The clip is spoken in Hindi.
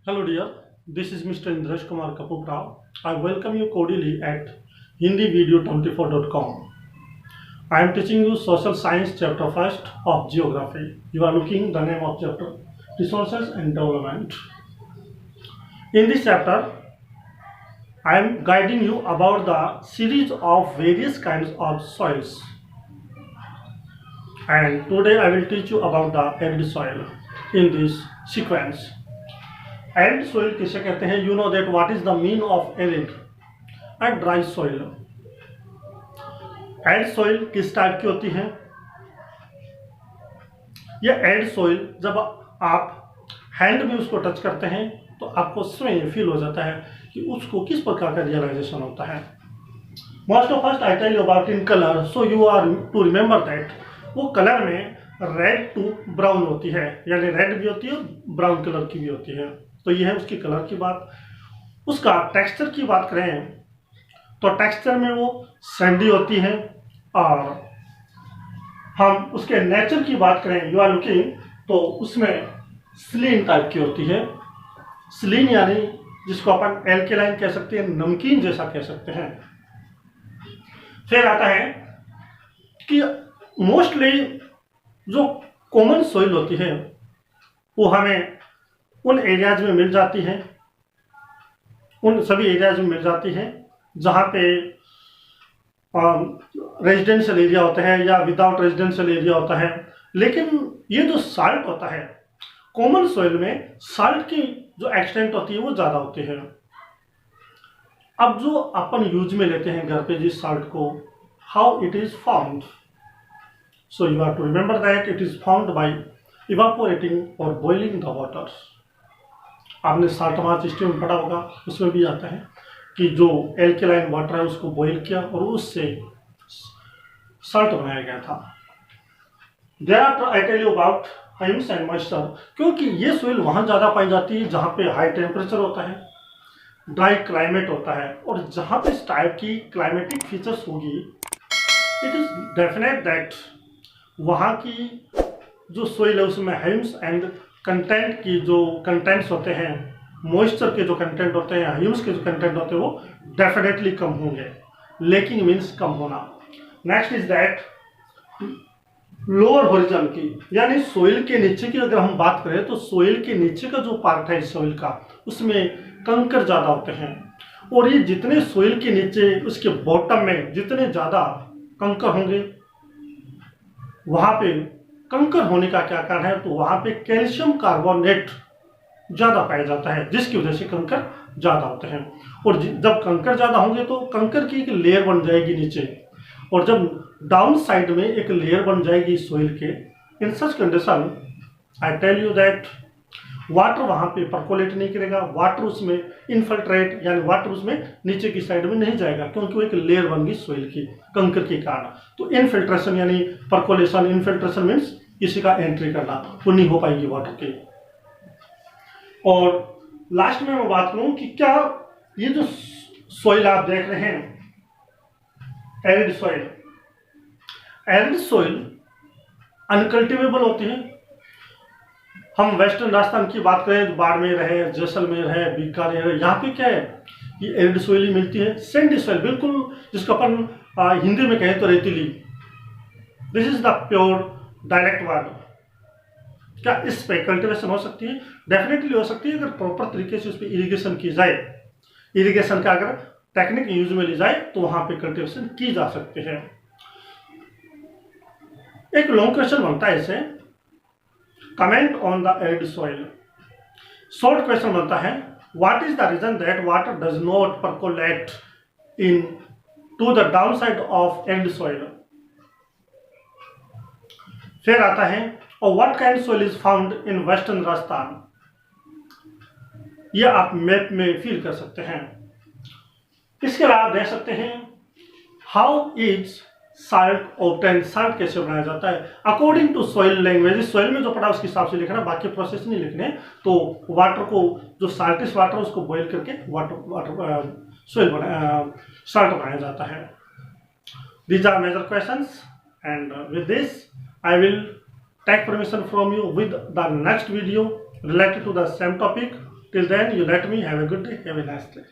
Hello dear, this is Mr. Indresh Kumar Kapupra. I welcome you cordially at hindivideo24.com. I am teaching you social science chapter 1st of geography. You are looking the name of chapter resources and development. In this chapter, I am guiding you about the series of various kinds of soils. And today I will teach you about the arid soil in this sequence. Arid soil किसे कहते हैं? You know that what is the mean of arid and dry soil. Arid soil किस टाइप की होती है? ये एरिड सोइल जब आप हैंड में उसको टच करते हैं तो आपको स्वयं फील हो जाता है कि उसको किस प्रकार का रियलाइजेशन होता है। Most of first I tell you about in colour, so you are to remember that वो कलर में रेड टू ब्राउन होती है, यानी रेड भी होती है और ब्राउन कलर की भी होती है। तो ये है उसकी कलर की बात। उसका टेक्सचर की बात करें तो टेक्सचर में वो सैंडी होती है। और हम उसके नेचर की बात करें, यू आर लुकिंग, तो उसमें स्लीन टाइप की होती है। स्लीन यानी जिसको अपन एल्केलाइन कह सकते हैं, नमकीन जैसा कह सकते हैं। फिर आता है कि मोस्टली जो कॉमन सॉइल होती है वो हमें उन एरियाज में मिल जाती है, उन सभी एरियाज में मिल जाती है जहाँ पे रेजिडेंशियल एरिया होता है या विदाउट रेजिडेंशियल एरिया होता है। लेकिन ये जो साल्ट होता है कॉमन सॉइल में, साल्ट की जो एक्सटेंट होती है वो ज़्यादा होती है। अब जो अपन यूज में लेते हैं घर पे जिस साल्ट को, how it is found, so you have to remember that it is found by evaporating और बॉइलिंग द वाटर। आपने साल्ट मार्च स्ट्रीम में पढ़ा होगा, उसमें भी आता है कि जो एल्केलाइन वाटर है उसको बॉईल किया और उससे साल्ट बनाया गया था। There I tell you about humus and moisture, क्योंकि ये सोइल वहाँ ज़्यादा पाई जाती है जहाँ पे हाई टेम्परेचर होता है, ड्राई क्लाइमेट होता है। और जहाँ पे इस टाइप की क्लाइमेटिक फीचर्स होगी, इट इज़ डेफिनेट दैट वहाँ की जो सोइल है उसमें ह्यूमस एंड कंटेंट की जो कंटेंट्स होते हैं, मॉइस्चर के जो कंटेंट होते हैं, ह्यूमस के जो कंटेंट होते हैं वो डेफिनेटली कम होंगे। लेकिन मीन्स कम होना। Next is that lower horizon की, यानी सोइल के नीचे की अगर हम बात करें तो सोइल के नीचे का जो पार्ट है सोइल का, उसमें कंकर ज़्यादा होते हैं। और ये जितने सोइल के नीचे उसके बॉटम में जितने ज़्यादा कंकर होंगे, वहाँ पे कंकर होने का क्या कारण है? तो वहाँ पे कैल्शियम कार्बोनेट ज़्यादा पाया जाता है, जिसकी वजह से कंकर ज़्यादा होते हैं। और जब कंकर ज़्यादा होंगे तो कंकर की एक लेयर बन जाएगी नीचे, और जब डाउन साइड में एक लेयर बन जाएगी सोइल के, in such condition I tell you that water वहाँ पे परकोलेट नहीं करेगा, वाटर उसमें इनफिल्ट्रेट यानी वाटर उसमें नीचे की साइड में नहीं जाएगा, क्योंकि वो एक लेयर बन गई सोइल की कंकर के कारण। तो इनफिल्ट्रेशन यानी परकोलेशन, इनफिल्ट्रेशन मीन्स किसी का एंट्री करना, वो नहीं हो पाएगी वाटर की। और लास्ट में मैं बात करूं कि क्या ये जो सोइल आप देख रहे हैं arid soil, arid soil uncultivable होती है। हम वेस्टर्न राजस्थान की बात करें, बाड़मेर है, जैसलमेर है, बीकानेर है, यहाँ पे क्या है, ये एरिड सोइल ही मिलती है। सैंडी सोइल, बिल्कुल जिसको अपन हिंदी में कहें तो रेतीली, this is the pure direct word. क्या इस पे कल्टीवेशन हो सकती है? डेफिनेटली हो सकती है, अगर प्रॉपर तरीके से उस पर इरिगेशन की जाए, इरिगेशन का अगर टेक्निक यूज में ली जाए तो वहां पे कल्टीवेशन की जा सकती है। एक लॉन्ग क्वेश्चन बनता है इसे, comment on the arid soil. Short question बनता है, what is the reason that water does not percolate into the down side of arid soil. फिर आता है, और what kind soil is found in western Rajasthan. यह आप मैप में फील कर सकते हैं। इसके अलावा आप देख सकते हैं, how is salt obtain, salt कैसे बनाया जाता है according to soil language. Soil में जो पढ़ा उसके हिसाब से लिखना, बाकी प्रोसेस नहीं लिखने। तो वाटर को, जो साल्टिश वाटर उसको बॉइल करके साल्ट बनाया जाता है। These are major questions and with this I will take permission from you with the next video related to the same topic. Till then, you let me have a good day. Have a nice day.